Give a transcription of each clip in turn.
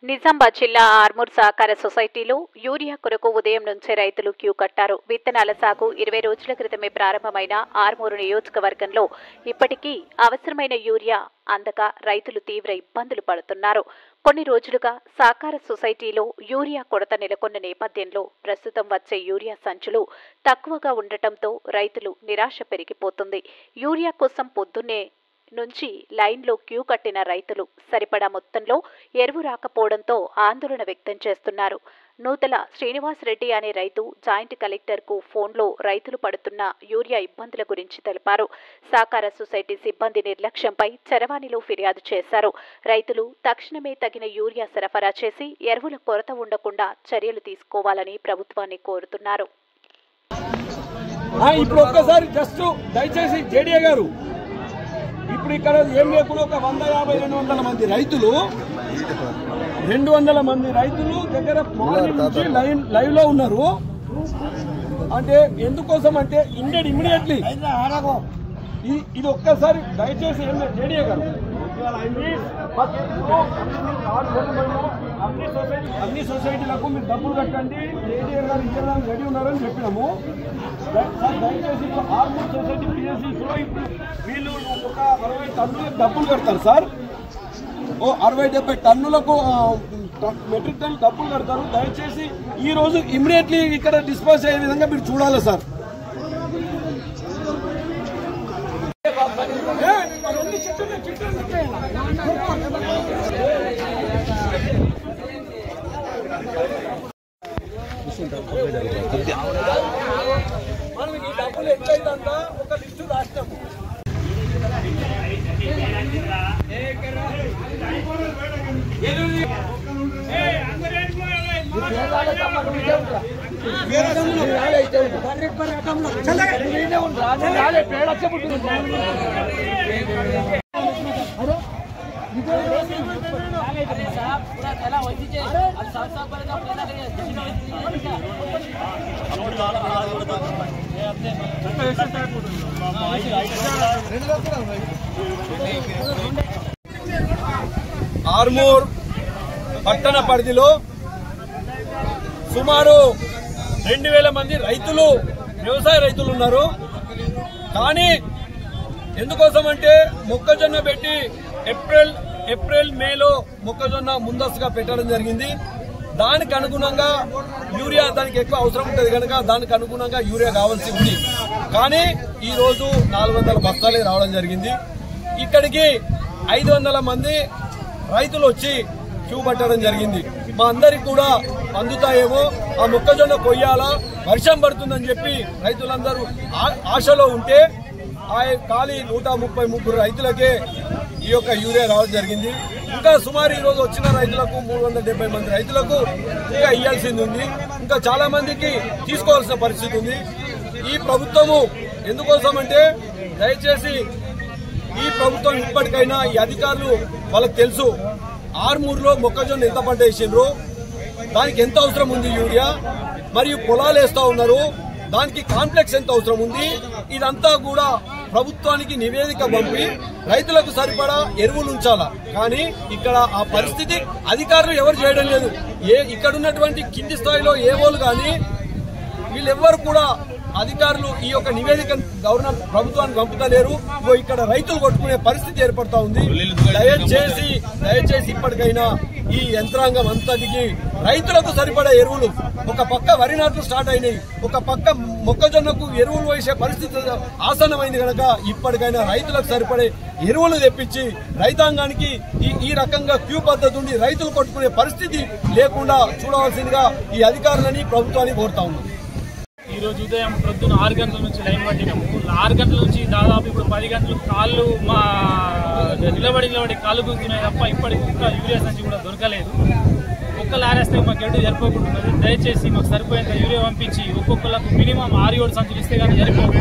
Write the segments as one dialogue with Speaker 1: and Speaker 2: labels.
Speaker 1: నిజామాబాద్ జిల్లా ఆర్మూర్ సహకార సొసైటీలో యూరియా కొరకు ఉదయం నుంచే రైతులు క్యూ కట్టారు. విత్తనాల సాగు 20 రోజుల క్రితమే ప్రారంభమైన ఆర్మూరు నియోజకవర్గంలో ఇప్పటికీ అవసరమైన యూరియా అందక రైతులు తీవ్ర ఇబ్బందులు పడుతున్నారు. కొన్ని రోజులుగా సహకార సొసైటీలో యూరియా కొరత నెలకొన్న నేపథ్యంలో ప్రస్తుతం వచ్చే యూరియా సంచులు తక్కువగా ఉండటంతో రైతులు నిరాశ పెరిగిపోతుంది. యూరియా కోసం పొద్దున్నే నుంచి లైన్లో క్యూ కట్టిన రైతులు సరిపడా మొత్తంలో ఎరువు రాకపోవడంతో ఆందోళన వ్యక్తం చేస్తున్నారు. నూతల శ్రీనివాసరెడ్డి అనే రైతు జాయింట్ కలెక్టర్కు ఫోన్లో రైతులు పడుతున్న యూరియా ఇబ్బందుల గురించి తెలిపారు. సహకార సొసైటీ సిబ్బంది నిర్లక్ష్యంపై చరవాణిలో ఫిర్యాదు చేశారు. రైతులు తక్షణమే తగిన యూరియా సరఫరా చేసి ఎరువుల కొరత ఉండకుండా చర్యలు తీసుకోవాలని ప్రభుత్వాన్ని కోరుతున్నారు.
Speaker 2: ఇప్పుడు ఇక్కడ ఏం లేకుండా ఒక 150-200 మంది రైతులు 200 మంది రైతులు దగ్గర మార్నింగ్ నుంచి లైవ్ లో ఉన్నారు. అంటే ఎందుకోసం అంటే ఇమ్మీడియట్లీ ఇది ఒక్కసారి దయచేసి ఏం లేదు జేడీఏ గారు అన్ని సొసైటీలకు మీరు డబ్బులు కట్టండి, జేడీఏ గారు ఇవ్వడానికి రెడీ ఉన్నారని చెప్పినాము. దయచేసి ఆర్మూర్ సొసైటీ పిఎస్సీలో ఇప్పుడు వీళ్ళు ఒక 60 టన్నులకు డబ్బులు కడతారు సార్. 60-70 టన్నులకు మెట్రిక్ టన్ను డబ్బులు కడతారు. దయచేసి ఈ రోజు ఇమ్మీడియట్లీ ఇక్కడ డిస్పాచ్ అయ్యే విధంగా మీరు చూడాలి సార్. మనం ఈ డబ్బులు ఎట్లయితే ఒక లిస్టు రాసినాము. ఆర్మూర్ పట్టణ పరిధిలో సుమారు 2000 మంది రైతులు వ్యవసాయ రైతులు ఉన్నారు. కానీ ఎందుకోసం అంటే మొక్కజొన్న పెట్టి ఏప్రిల్ మేలో మొక్కజొన్న ముందస్తుగా పెట్టడం జరిగింది. దానికి అనుగుణంగా యూరియా దానికి ఎక్కువ అవసరం ఉంటుంది కనుక దానికి అనుగుణంగా యూరియా కావాల్సి ఉంది. కానీ ఈ రోజు 400 బస్తాలే రావడం జరిగింది. ఇక్కడికి 500 మంది రైతులు వచ్చి క్యూ పట్టడం జరిగింది. మా అందరికి కూడా అందుతాయేమో, ఆ మొక్కజొన్న కొయ్యాలా, వర్షం పడుతుందని చెప్పి రైతులందరూ ఆశలో ఉంటే ఆ ఖాళీ 133 రైతులకే ఈ యొక్క యూరియా రావడం జరిగింది. ఇంకా సుమారు ఈ రోజు వచ్చిన రైతులకు 370 మంది రైతులకు ఇంకా ఇయ్యాల్సింది ఉంది. ఇంకా చాలా మందికి తీసుకోవాల్సిన పరిస్థితి ఉంది. ఈ ప్రభుత్వము ఎందుకోసం అంటే దయచేసి ఈ ప్రభుత్వం ఇప్పటికైనా ఈ అధికారులు వాళ్ళకి తెలుసు ఆర్మూర్లో మొక్కజొన్న ఎంత పంట వేసిండ్రు, దానికి ఎంత అవసరం ఉంది యూరియా, మరియు పొలాలు వేస్తా ఉన్నారు, దానికి కాంప్లెక్స్ ఎంత అవసరం ఉంది. ఇదంతా కూడా ప్రభుత్వానికి నివేదిక పంపి రైతులకు సరిపడా ఎరువులు ఉంచాలా. కానీ ఇక్కడ ఆ పరిస్థితి అధికారులు ఎవరు చేయడం లేదు. ఇక్కడ ఉన్నటువంటి కింది స్థాయిలో ఏవోలు కానీ వీళ్ళెవ్వరు కూడా అధికారులు ఈ యొక్క నివేదికను ప్రభుత్వానికి పంపుతలేరు. ఇక్కడ రైతులు కొట్టుకునే పరిస్థితి ఏర్పడతా ఉంది. దయచేసి ఇప్పటికైనా ఈ యంత్రాంగం అంతటికి రైతులకు సరిపడా ఎరువులు, ఒక పక్క వరి నాట్లు స్టార్ట్ అయినాయి, ఒక పక్క మొక్కజొన్నకు ఎరువులు వేసే పరిస్థితి ఆసన్నమైంది కనుక ఇప్పటికైనా రైతులకు సరిపడే ఎరువులు తెప్పించి రైతాంగానికి ఈ రకంగా క్యూ పద్ధతి ఉండి రైతులు కొట్టుకునే పరిస్థితి లేకుండా చూడవలసిందిగా ఈ అధికారులని ప్రభుత్వాన్ని కోరుతా ఉన్నాం.
Speaker 3: ఈ రోజు ఉదయం ప్రొద్దున 6 గంటల నుంచి లైన్ పట్టినాము. 6 గంటల నుంచి దాదాపు ఇప్పుడు 10 గంటలు కాళ్ళు మా నిలబడి కాళ్ళు గుంతున్నాయి తప్ప ఇప్పటికి ఇంకా యూరియా సంచి కూడా దొరకలేదు. ఒక్క లారేస్తే మాకు ఎటు సరిపోకుంటున్నది. దయచేసి మాకు సరిపోయేంత యూరియా పంపించి ఒక్కొక్కరికి మినిమం 6-7 సంచులు ఇస్తే కానీ సరిపోదు.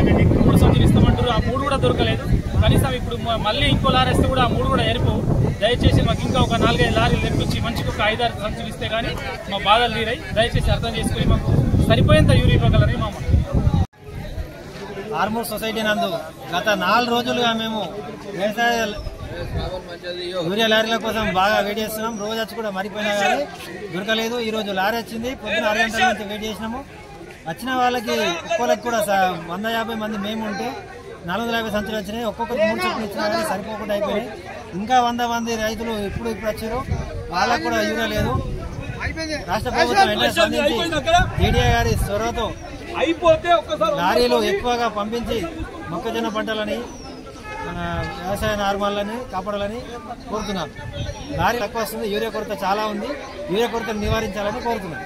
Speaker 3: 3 సంచులు ఇస్తామంటారు, ఆ 3 కూడా దొరకలేదు. కనీసం ఇప్పుడు మళ్ళీ ఇంకో లారేస్తే కూడా ఆ 3 కూడా సరిపోవు. దయచేసి మాకు ఇంకా ఒక 4-5 లారీలు తెప్పించి మంచిగా ఒక 5-6 సంచులు ఇస్తే కానీ మా బాధలు తీరాయి. దయచేసి అర్థం చేసుకుని మాకు సరిపోయేంత యూరియా ఇవ్వగలరని మా
Speaker 4: ఆర్మూర్ సొసైటీ నందు గత 4 రోజులుగా మేము వ్యవసాయ యూరియా లారీల కోసం బాగా వెయిట్ చేస్తున్నాం. రోజు వచ్చి కూడా మరిపోయినా కానీ దొరకలేదు. ఈ రోజు లారీ వచ్చింది, పొద్దున 6 గంటల నుంచి వెయిట్ చేసినాము. వచ్చిన వాళ్ళకి ఒక్కొక్కరికి కూడా 150 మంది మేము ఉంటే 450 సంచులు వచ్చినాయి. ఒక్కొక్కరికి 3 చొప్పులు ఇచ్చినా కానీ సరిపోకుండా అయిపోయినాయి. ఇంకా 100 మంది రైతులు ఇప్పుడు వచ్చారు, వాళ్ళకు కూడా యూరియా లేదు. రాష్ట్ర ప్రభుత్వం వెంటనే స్పందించి జేడీఏ గారి చొరవతో లారీలు ఎక్కువగా పంపించి మొక్కజొన్న పంటలని వ్యవసాయ నార్మల్ని కాపాడాలని కోరుతున్నాం. లారీ తక్కువ వస్తుంది, యూరియా కొరత చాలా ఉంది. యూరియా కొరతను నివారించాలని కోరుతున్నాం.